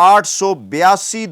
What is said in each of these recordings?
882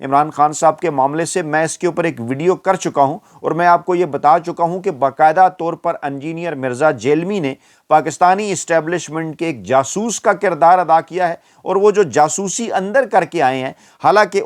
عمران خان صاحب کے معاملے سے میں اس کے اوپر ایک ویڈیو کر چکا ہوں اور میں آپ کو یہ بتا چکا ہوں کہ باقاعدہ طور پر انجینئر مرزا جیلمی نے پاکستانی اسٹیبلشمنٹ کے ایک جاسوس کا کردار ادا کیا ہے، اور وہ جو جاسوسی اندر کر کے آئے ہیں، حالانکہ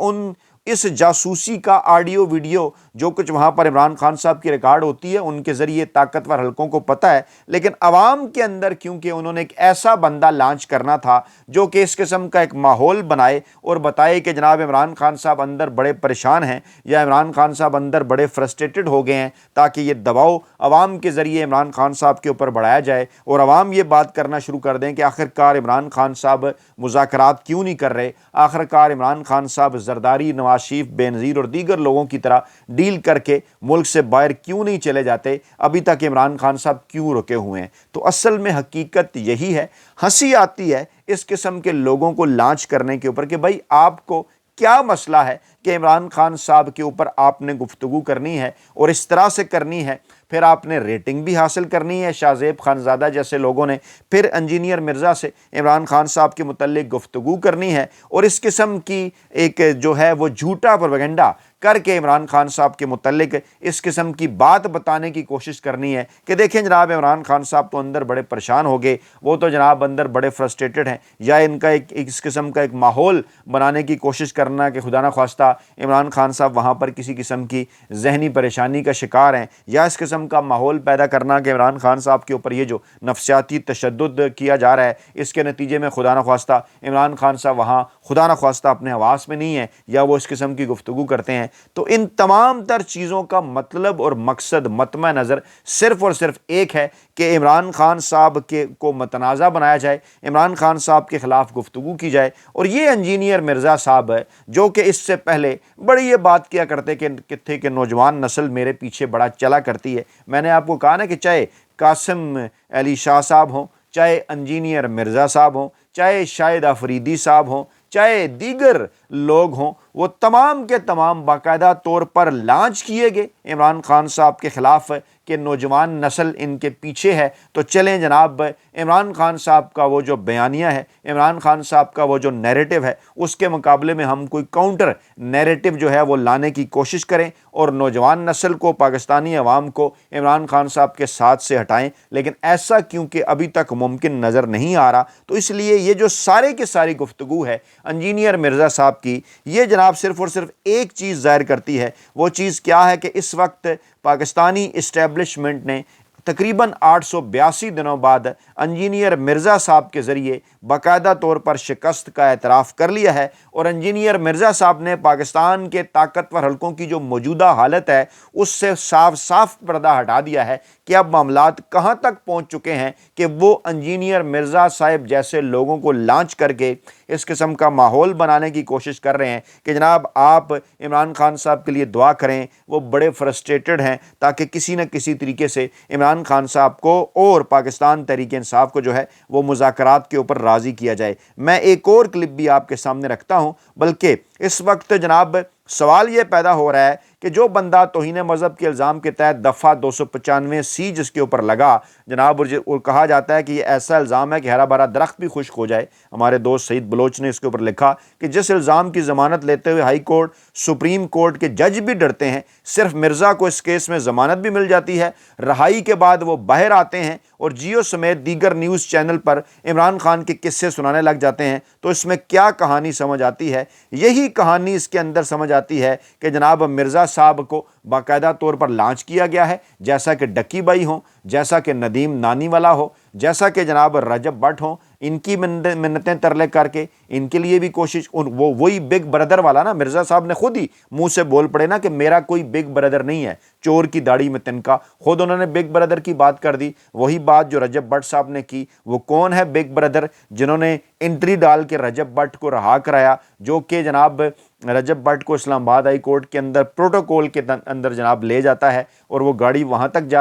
اس جاسوسی کا آڈیو ویڈیو جو کچھ وہاں پر عمران خان صاحب کی ریکارڈ ہوتی ہے ان کے ذریعے طاقتور حلقوں کو پتہ ہے، لیکن عوام کے اندر کیونکہ انہوں نے ایک ایسا بندہ لانچ کرنا تھا جو کہ اس قسم کا ایک ماحول بنائے اور بتائے کہ جناب عمران خان صاحب اندر بڑے پریشان ہیں یا عمران خان صاحب اندر بڑے فرسٹریٹڈ ہو گئے ہیں، تاکہ یہ دباؤ عوام کے ذریعے عمران خان صاحب کے اوپر بڑھایا جائے اور عوام یہ بات کرنا شروع کر دیں کہ آخرکار عمران خان صاحب مذاکرات کیوں نہیں کر رہے، آخرکار عمران خان صاحب زرداری، نواز شریف، بے نظیر اور دیگر لوگوں کی طرح ڈیل کر کے ملک سے باہر کیوں نہیں چلے جاتے، ابھی تک عمران خان صاحب کیوں رکے ہوئے ہیں۔ تو اصل میں حقیقت یہی ہے۔ ہنسی آتی ہے اس قسم کے لوگوں کو لانچ کرنے کے اوپر کہ بھائی آپ کو کیا مسئلہ ہے کہ عمران خان صاحب کے اوپر آپ نے گفتگو کرنی ہے اور اس طرح سے کرنی ہے، پھر آپ نے ریٹنگ بھی حاصل کرنی ہے شاہ زیب خانزادہ جیسے لوگوں نے، پھر انجینئر مرزا سے عمران خان صاحب کے متعلق گفتگو کرنی ہے اور اس قسم کی ایک جو ہے وہ جھوٹا پروپیگنڈا کر کے عمران خان صاحب کے متعلق اس قسم کی بات بتانے کی کوشش کرنی ہے کہ دیکھیں جناب عمران خان صاحب تو اندر بڑے پریشان ہو گئے، وہ تو جناب اندر بڑے فرسٹریٹڈ ہیں، یا ان کا اس قسم کا ایک ماحول بنانے کی کوشش کرنا کہ خدا نخواستہ عمران خان صاحب وہاں پر کسی قسم کی ذہنی پریشانی کا شکار ہیں، یا اس قسم کا ماحول پیدا کرنا کہ عمران خان صاحب کے اوپر یہ جو نفسیاتی تشدد کیا جا رہا ہے اس کے نتیجے میں خدا نخواستہ عمران خان صاحب وہاں خدا نخواستہ اپنے حواس میں نہیں ہیں یا وہ اس قسم کی گفتگو کرتے ہیں۔ تو ان تمام تر چیزوں کا مطلب اور مقصد مطمع نظر صرف اور صرف ایک ہے کہ عمران خان صاحب کو متنازع بنایا جائے، عمران خان صاحب کے خلاف گفتگو کی جائے، اور یہ انجینئر مرزا صاحب ہے جو کہ اس سے پہلے بڑی یہ بات کیا کرتے کہ نوجوان نسل میرے پیچھے بڑا چلا کرتی ہے۔ میں نے آپ کو کہا نا کہ چاہے قاسم علی شاہ صاحب ہوں، چاہے انجینئر مرزا صاحب ہوں، چاہے شاہد آفریدی صاحب ہوں، چاہے دیگر لوگ ہوں، وہ تمام کے تمام باقاعدہ طور پر لانچ کیے گئے عمران خان صاحب کے خلاف کہ نوجوان نسل ان کے پیچھے ہے۔ تو چلیں جناب عمران خان صاحب کا وہ جو بیانیہ ہے، عمران خان صاحب کا وہ جو نیریٹو ہے، اس کے مقابلے میں ہم کوئی کاؤنٹر نیریٹو جو ہے وہ لانے کی کوشش کریں اور نوجوان نسل کو، پاکستانی عوام کو عمران خان صاحب کے ساتھ سے ہٹائیں، لیکن ایسا کیونکہ ابھی تک ممکن نظر نہیں آ رہا، تو اس لیے یہ جو سارے کے ساری گفتگو ہے انجینئر مرزا صاحب کی، یہ جناب صرف اور صرف ایک چیز ظاہر کرتی ہے۔ وہ چیز کیا ہے کہ اس وقت پاکستانی اسٹیبلشمنٹ نے تقریباً 882 دنوں بعد انجینئر مرزا صاحب کے ذریعے باقاعدہ طور پر شکست کا اعتراف کر لیا ہے، اور انجینئر مرزا صاحب نے پاکستان کے طاقتور حلقوں کی جو موجودہ حالت ہے اس سے صاف صاف پردہ ہٹا دیا ہے کہ اب معاملات کہاں تک پہنچ چکے ہیں کہ وہ انجینئر مرزا صاحب جیسے لوگوں کو لانچ کر کے اس قسم کا ماحول بنانے کی کوشش کر رہے ہیں کہ جناب آپ عمران خان صاحب کے لیے دعا کریں، وہ بڑے فرسٹریٹڈ ہیں، تاکہ کسی نہ کسی طریقے سے عمران خان صاحب کو اور پاکستان تحریک انصاف کو جو ہے وہ مذاکرات کے اوپر راضی کیا جائے۔ میں ایک اور کلپ بھی آپ کے سامنے رکھتا ہوں، بلکہ اس وقت جناب سوال یہ پیدا ہو رہا ہے کہ جو بندہ توہین مذہب کے الزام کے تحت دفعہ 295 جس کے اوپر لگا جناب، اور کہا جاتا ہے کہ یہ ایسا الزام ہے کہ ہرا بھرا درخت بھی خشک ہو جائے، ہمارے دوست سعید بلوچ نے اس کے اوپر لکھا کہ جس الزام کی ضمانت لیتے ہوئے ہائی کورٹ، سپریم کورٹ کے جج بھی ڈرتے ہیں، صرف مرزا کو اس کیس میں ضمانت بھی مل جاتی ہے، رہائی کے بعد وہ باہر آتے ہیں اور جیو سمیت دیگر نیوز چینل پر عمران خان کے قصے سنانے لگ جاتے ہیں، تو اس میں کیا کہانی سمجھ آتی ہے؟ یہی کہانی اس کے اندر سمجھ آتی ہے کہ جناب مرزا صاحب کو باقاعدہ طور پر لانچ کیا گیا ہے، جیسا کہ ڈکی بائی ہوں، جیسا کہ ندیم نانی والا ہو، جیسا کہ جناب رجب بٹ ہوں، ان کی منتیں ترلے کر کے ان کے لیے بھی کوشش، وہی بگ بردر والا نا، مرزا صاحب نے خود ہی منہ سے بول پڑے نا کہ میرا کوئی بگ بردر نہیں ہے، چور کی داڑھی میں تنکا، خود انہوں نے بگ بردر کی بات کر دی۔ وہی بات جو رجب بٹ صاحب نے کی، وہ کون ہے بگ بردر جنہوں نے انٹری ڈال کے رجب بٹ کو رہا کرایا، جو کہ جناب رجب بٹ کو اسلام آباد ہائی کورٹ کے اندر پروٹوکول کے اندر جناب لے جاتا ہے، اور وہ گاڑی وہاں تک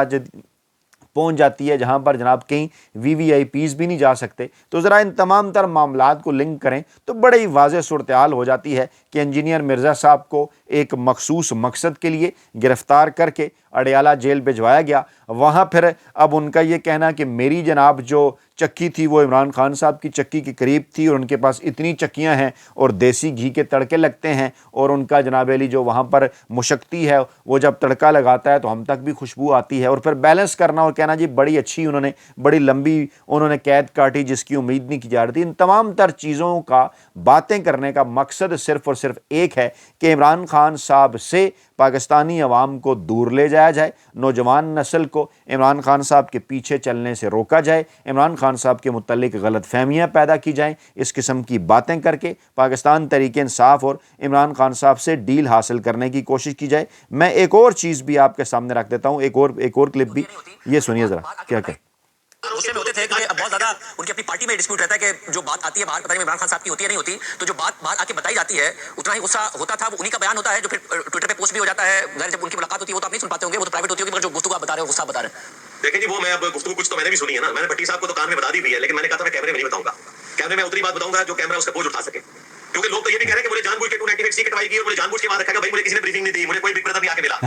پہنچ جاتی ہے جہاں پر جناب کہیں VVIPs بھی نہیں جا سکتے۔ تو ذرا ان تمام تر معاملات کو لنک کریں تو بڑے ہی واضح صورتحال ہو جاتی ہے کہ انجینئر مرزا صاحب کو ایک مخصوص مقصد کے لیے گرفتار کر کے اڈیالہ جیل بھجوایا گیا. وہاں پھر اب ان کا یہ کہنا کہ میری جناب جو چکی تھی وہ عمران خان صاحب کی چکی کے قریب تھی اور ان کے پاس اتنی چکیاں ہیں اور دیسی گھی کے تڑکے لگتے ہیں اور ان کا جناب علی جو وہاں پر مشکتی ہے وہ جب تڑکا لگاتا ہے تو ہم تک بھی خوشبو آتی ہے. اور پھر بیلنس کرنا اور کہنا جی بڑی اچھی انہوں نے بڑی لمبی انہوں نے قید کاٹی جس کی امید نہیں کی جا رہی تھی. ان تمام تر چیزوں کا باتیں کرنے کا مقصد صرف اور صرف ایک ہے کہ عمران خان صاحب سے پاکستانی عوام کو دور لے جایا جائے, نوجوان نسل کو عمران خان صاحب کے پیچھے چلنے سے روکا جائے, عمران خان صاحب کے متعلق غلط فہمیاں پیدا کی جائیں, اس قسم کی باتیں کر کے پاکستان تحریک انصاف اور عمران خان صاحب سے ڈیل حاصل کرنے کی کوشش کی جائے. میں ایک اور چیز بھی آپ کے سامنے رکھ دیتا ہوں, ایک اور کلپ بھی, یہ سنیے ذرا کیا کہ غصے میں ہوتے تھے کہ اب بہت زیادہ ان کی اپنی پارٹی میں ڈسپیوٹ رہتا ہے کہ جو بات آتی ہے باہر پتہ نہیں عمران خان صاحب کی ہوتی ہے نہیں ہوتی, تو جو بات باہر آ کے بتائی جاتی ہے اتنا ہی غصہ ہوتا تھا. وہ انہی کا بیان ہوتا ہے جو پھر ٹویٹر پہ پوسٹ بھی ہو جاتا ہے. ظاہر جب ان کی ملاقات ہوتی ہے وہ تو آپ نہیں سن پاتے ہوں گے, وہ تو پرائیویٹ ہوتی ہوگی, مگر جو گفتگو آپ بتا رہے ہو غصہ بتا رہے ہیں. دیکھیں جی وہ میں اب گفتگو کچھ تو میں نے بھی سنی ہے نا, میں نے بٹی صاحب کو تو کان میں بتا دی بھی ہے, لیکن میں نے کہا تھا میں کیمرے میں نہیں بتاؤں گا. کیمرے میں اتنی بات بتاؤں گا جو کیمرہ اس کا بوجھ اٹھا سکے, کیونکہ لوگ تو یہ بھی کہہ رہے ہیں کہ مجھے جان بوجھ کے 298 سی کٹوائی کی اور مجھے جان بوجھ کے وہاں رکھا گیا. بھائی مجھے کسی نے بریفنگ نہیں دی, مجھے کوئی بگ برادر نہیں آ کے ملا.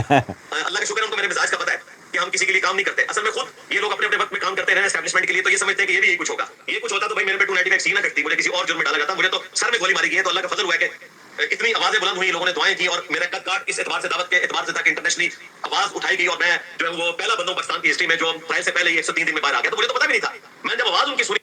اللہ کا شکر ہے ان کو میرے مزاج کا پتہ ہے کہ ہم کسی کے لیے کام نہیں کرتے. اصل میں خود یہ لوگ اپنے اپنے وقت میں کام کرتے رہے اسٹیبلشمنٹ کے لیے, تو یہ سمجھتے ہیں کہ یہ بھی یہی کچھ ہوگا. یہ کچھ ہوتا تو بھائی میرے پہ 295 سی نہ کٹتی, مجھے کسی اور جرم میں ڈالا جاتا. مجھے تو سر میں گولی ماری گئی ہے, تو اللہ کا فضل ہوا ہے کہ اتنی آوازیں بلند ہوئی, لوگوں نے دعائیں کی اور میرا قد کاٹ اس اعتبار سے دعوت کے اعتبار سے تھا کہ انٹرنیشنلی آواز اٹھائی گئی اور میں جو ہے وہ پہلا بندہ ہوں پاکستان کی ہسٹری میں جو ٹرائل سے پہلے ہی 103 دن میں باہر آ گیا. تو مجھے تو پتہ بھی نہیں تھا. میں جب آواز ان کی سنی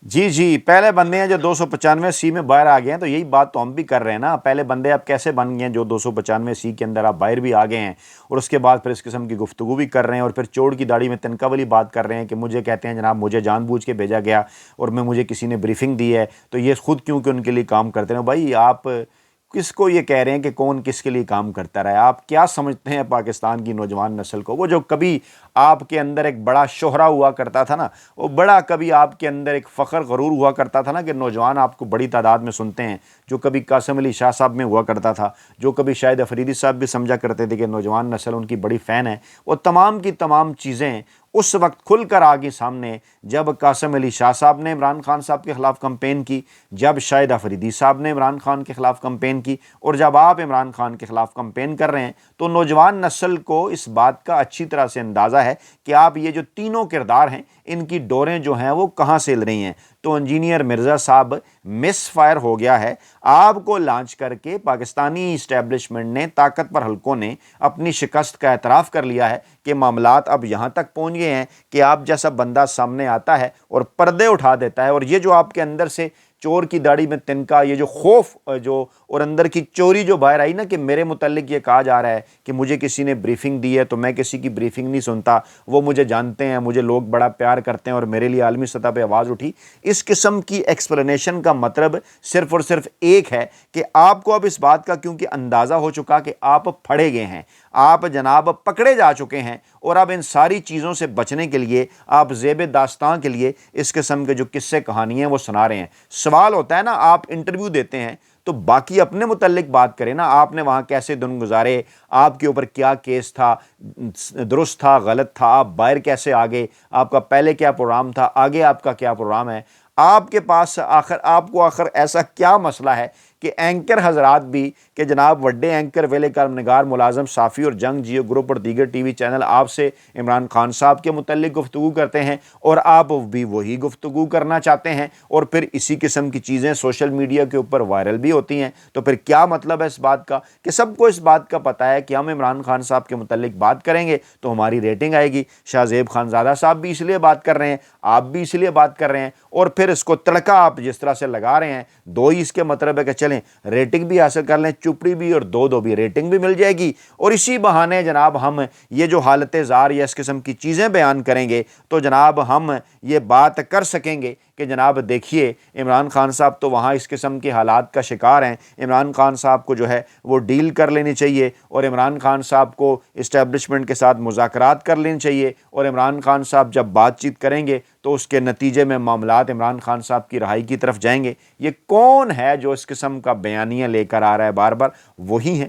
جی پہلے بندے ہیں جو 295 سی میں باہر آ گئے ہیں, تو یہی بات تو ہم بھی کر رہے ہیں نا. پہلے بندے آپ کیسے بن گئے ہیں جو 295 سی کے اندر آپ باہر بھی آ گئے ہیں اور اس کے بعد پھر اس قسم کی گفتگو بھی کر رہے ہیں اور پھر چوڑ کی داڑھی میں تنکا والی بات کر رہے ہیں کہ مجھے کہتے ہیں جناب مجھے جان بوجھ کے بھیجا گیا اور مجھے کسی نے بریفنگ دی ہے, تو یہ خود کیونکہ ان کے لیے کام کرتے ہیں. بھائی آپ کس کو یہ کہہ رہے ہیں کہ کون کس کے لیے کام کرتا رہا ہے؟ آپ کیا سمجھتے ہیں پاکستان کی نوجوان نسل کو؟ وہ جو کبھی آپ کے اندر ایک بڑا شہرہ ہوا کرتا تھا نا, وہ بڑا کبھی آپ کے اندر ایک فخر غرور ہوا کرتا تھا نا کہ نوجوان آپ کو بڑی تعداد میں سنتے ہیں, جو کبھی قاسم علی شاہ صاحب میں ہوا کرتا تھا, جو کبھی شاہد افریدی صاحب بھی سمجھا کرتے تھے کہ نوجوان نسل ان کی بڑی فین ہے, وہ تمام کی تمام چیزیں اس وقت کھل کر آ گئی سامنے جب قاسم علی شاہ صاحب نے عمران خان صاحب کے خلاف کمپین کی, جب شاہد افریدی صاحب نے عمران خان کے خلاف کمپین کی, اور جب آپ عمران خان کے خلاف کمپین کر رہے ہیں. تو نوجوان نسل کو اس بات کا اچھی طرح سے اندازہ ہے کہ آپ یہ جو تینوں کردار ہیں ان کی ڈوریں جو ہیں وہ کہاں سے ہل رہی ہیں. تو انجینئر مرزا صاحب مس فائر ہو گیا ہے. آپ کو لانچ کر کے پاکستانی اسٹیبلشمنٹ نے, طاقتور حلقوں نے اپنی شکست کا اعتراف کر لیا ہے کہ معاملات اب یہاں تک پہنچ گئے ہیں کہ آپ جیسا بندہ سامنے آتا ہے اور پردے اٹھا دیتا ہے, اور یہ جو آپ کے اندر سے چور کی داڑھی میں تنکا, یہ جو خوف جو اور اندر کی چوری جو باہر آئی نا کہ میرے متعلق یہ کہا جا رہا ہے کہ مجھے کسی نے بریفنگ دی ہے تو میں کسی کی بریفنگ نہیں سنتا, وہ مجھے جانتے ہیں, مجھے لوگ بڑا پیار کرتے ہیں اور میرے لیے عالمی سطح پہ آواز اٹھی. اس قسم کی ایکسپلینیشن کا مطلب صرف اور صرف ایک ہے کہ آپ کو اب اس بات کا کیونکہ اندازہ ہو چکا کہ آپ پھڑے گئے ہیں, آپ جناب پکڑے جا چکے ہیں, اور اب ان ساری چیزوں سے بچنے کے لیے آپ زیب داستان کے لیے اس قسم کے جو قصے کہانی ہیں وہ سنا رہے ہیں. سوال ہوتا ہے نا, آپ انٹرویو دیتے ہیں تو باقی اپنے متعلق بات کریں نا, آپ نے وہاں کیسے دن گزارے, آپ کے اوپر کیا کیس تھا, درست تھا غلط تھا, آپ باہر کیسے آگے, آپ کا پہلے کیا پروگرام تھا, آگے آپ کا کیا پروگرام ہے, آپ کے پاس آپ کو آخر ایسا کیا مسئلہ ہے کہ اینکر حضرات بھی کہ جناب وڈے اینکر ویلے کالم نگار ملازم صافی اور جنگ جیو گروپ اور دیگر ٹی وی چینل آپ سے عمران خان صاحب کے متعلق گفتگو کرتے ہیں اور آپ بھی وہی گفتگو کرنا چاہتے ہیں, اور پھر اسی قسم کی چیزیں سوشل میڈیا کے اوپر وائرل بھی ہوتی ہیں. تو پھر کیا مطلب ہے اس بات کا کہ سب کو اس بات کا پتہ ہے کہ ہم عمران خان صاحب کے متعلق بات کریں گے تو ہماری ریٹنگ آئے گی. شاہ زیب خانزادہ صاحب بھی اس لیے بات کر رہے ہیں, آپ بھی اس لیے بات کر رہے ہیں, اور پھر اس کو تڑکا آپ جس طرح سے لگا رہے ہیں, دو ہی اس کے مطلب ہے کہ چلیں ریٹنگ بھی حاصل کر لیں, چپڑی بھی اور دو بھی ریٹنگ بھی مل جائے گی, اور اسی بہانے جناب ہم یہ جو حالت زار یا اس قسم کی چیزیں بیان کریں گے تو جناب ہم یہ بات کر سکیں گے کہ جناب دیکھیے عمران خان صاحب تو وہاں اس قسم کے حالات کا شکار ہیں, عمران خان صاحب کو جو ہے وہ ڈیل کر لینی چاہیے, اور عمران خان صاحب کو اسٹیبلشمنٹ کے ساتھ مذاکرات کر لینی چاہیے, اور عمران خان صاحب جب بات چیت کریں گے تو اس کے نتیجے میں معاملات عمران خان صاحب کی رہائی کی طرف جائیں گے. یہ کون ہے جو اس قسم کا بیانیہ لے کر آ رہا ہے بار بار؟ وہی ہیں